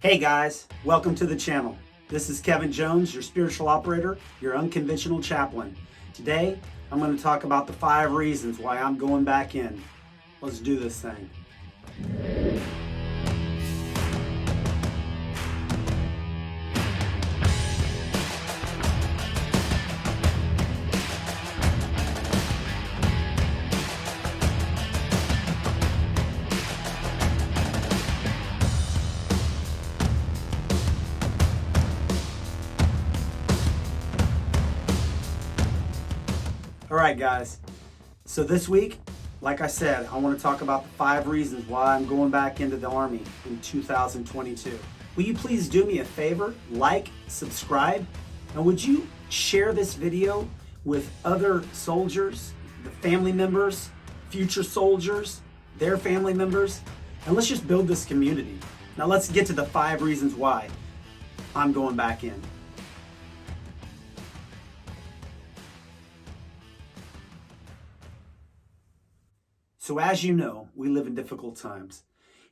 Hey guys, welcome to the channel. This is Kevin Jones, your spiritual operator, your unconventional chaplain. Today, I'm going to talk about the 5 reasons why I'm going back in. Let's do this thing. All right, guys. So this week, like I said, I want to talk about the 5 reasons why I'm going back into the Army in 2022. Will you please do me a favor, like, subscribe, and would you share this video with other soldiers, the family members, future soldiers, their family members, and let's just build this community. Now let's get to the 5 reasons why I'm going back in. So as you know, we live in difficult times.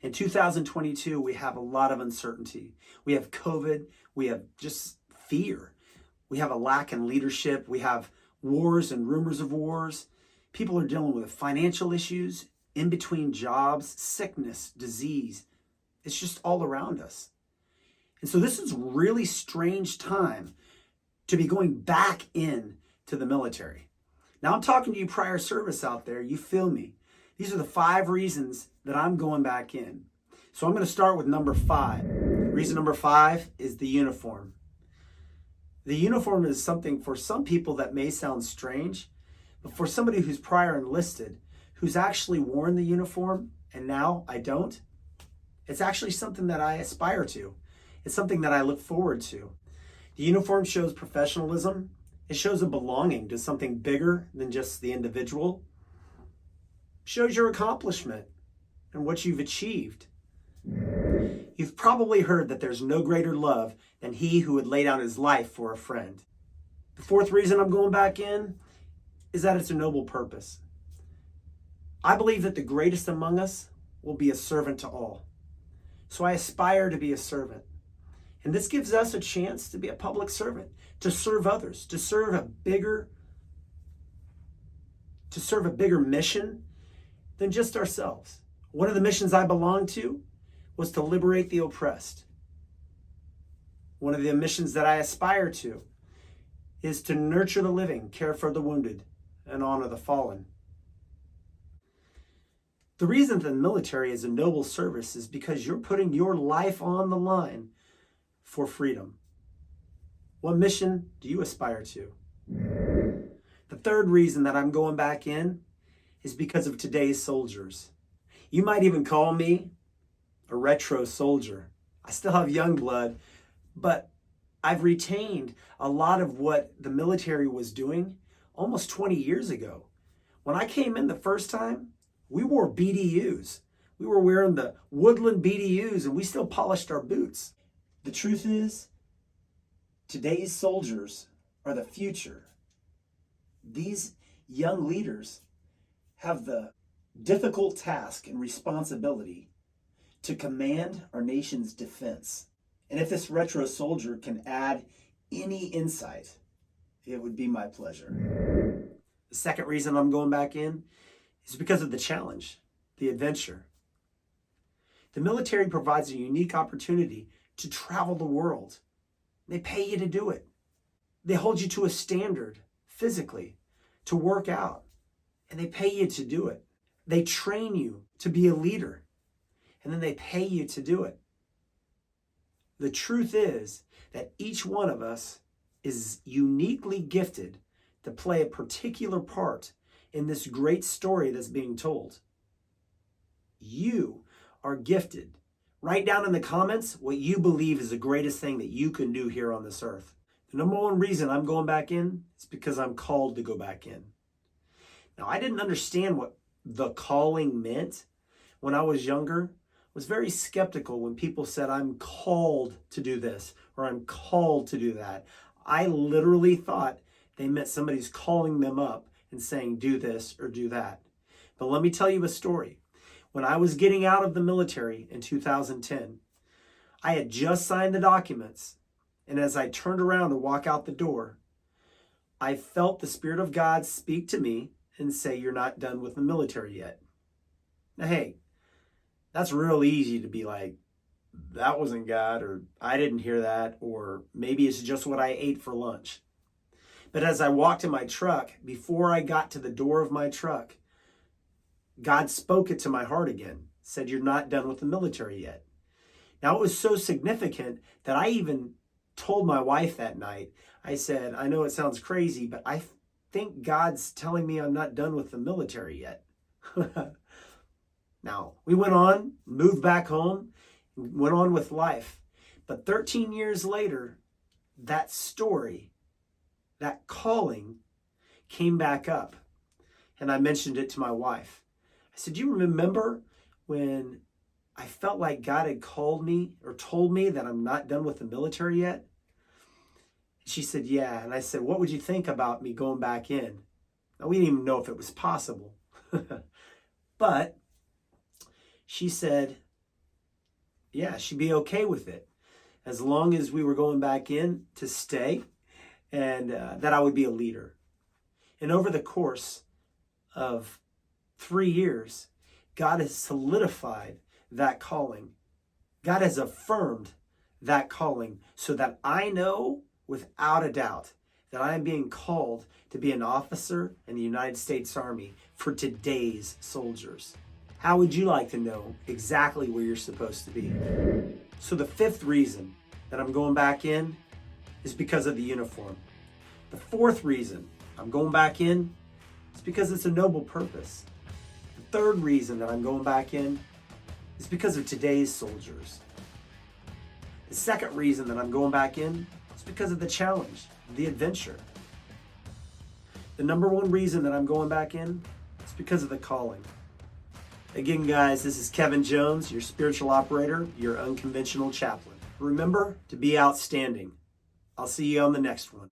In 2022, we have a lot of uncertainty. We have COVID, we have just fear. We have a lack in leadership. We have wars and rumors of wars. People are dealing with financial issues, in between jobs, sickness, disease. It's just all around us. And so this is a really strange time to be going back in to the military. Now I'm talking to you prior service out there, you feel me. These are the 5 reasons that I'm going back in. So I'm going to start with number 5. Reason number 5 is the uniform. The uniform is something for some people that may sound strange, but for somebody who's prior enlisted, who's actually worn the uniform, and now I don't, it's actually something that I aspire to. It's something that I look forward to. The uniform shows professionalism. It shows a belonging to something bigger than just the individual. Shows your accomplishment and what you've achieved. You've probably heard that there's no greater love than he who would lay down his life for a friend. The 4th reason I'm going back in is that it's a noble purpose. I believe that the greatest among us will be a servant to all. So I aspire to be a servant. And this gives us a chance to be a public servant, to serve others, to serve a bigger mission than just ourselves. One of the missions I belonged to was to liberate the oppressed. One of the missions that I aspire to is to nurture the living, care for the wounded, and honor the fallen. The reason the military is a noble service is because you're putting your life on the line for freedom. What mission do you aspire to? The 3rd reason that I'm going back in is because of today's soldiers. You might even call me a retro soldier. I still have young blood, but I've retained a lot of what the military was doing almost 20 years ago. When I came in the first time, we wore BDUs. We were wearing the Woodland BDUs and we still polished our boots. The truth is, today's soldiers are the future. These young leaders have the difficult task and responsibility to command our nation's defense. And if this retro soldier can add any insight, it would be my pleasure. The 2nd reason I'm going back in is because of the challenge, the adventure. The military provides a unique opportunity to travel the world. They pay you to do it. They hold you to a standard physically, to work out. And they pay you to do it. They train you to be a leader. And then they pay you to do it. The truth is that each one of us is uniquely gifted to play a particular part in this great story that's being told. You are gifted. Write down in the comments what you believe is the greatest thing that you can do here on this earth. The number 1 reason I'm going back in is because I'm called to go back in. Now, I didn't understand what the calling meant when I was younger. I was very skeptical when people said, I'm called to do this or I'm called to do that. I literally thought they meant somebody's calling them up and saying, do this or do that. But let me tell you a story. When I was getting out of the military in 2010, I had just signed the documents, and as I turned around to walk out the door, I felt the Spirit of God speak to me and say, "You're not done with the military yet." Now, hey, that's real easy to be like, that wasn't God, or I didn't hear that, or maybe it's just what I ate for lunch. But as I walked in my truck, before I got to the door of my truck, God spoke it to my heart again, said, "You're not done with the military yet." Now, it was so significant that I even told my wife that night, I said, "I know it sounds crazy, but I think God's telling me I'm not done with the military yet." Now, we went on, moved back home, went on with life. But 13 years later, that story, that calling came back up. And I mentioned it to my wife. I said, "Do you remember when I felt like God had called me or told me that I'm not done with the military yet?" She said, "Yeah." And I said, "What would you think about me going back in?" Now, we didn't even know if it was possible. But she said, yeah, she'd be okay with it as long as we were going back in to stay, and that I would be a leader. And over the course of 3 years, God has solidified that calling. God has affirmed that calling so that I know without a doubt that I am being called to be an officer in the United States Army for today's soldiers. How would you like to know exactly where you're supposed to be? So the fifth reason that I'm going back in is because of the uniform. The fourth reason I'm going back in is because it's a noble purpose. The third reason that I'm going back in is because of today's soldiers. The second reason that I'm going back in is because of the challenge, the adventure. The number one reason that I'm going back in is because of the calling. Again, guys, this is Kevin Jones, your spiritual operator, your unconventional chaplain. Remember to be outstanding. I'll see you on the next one.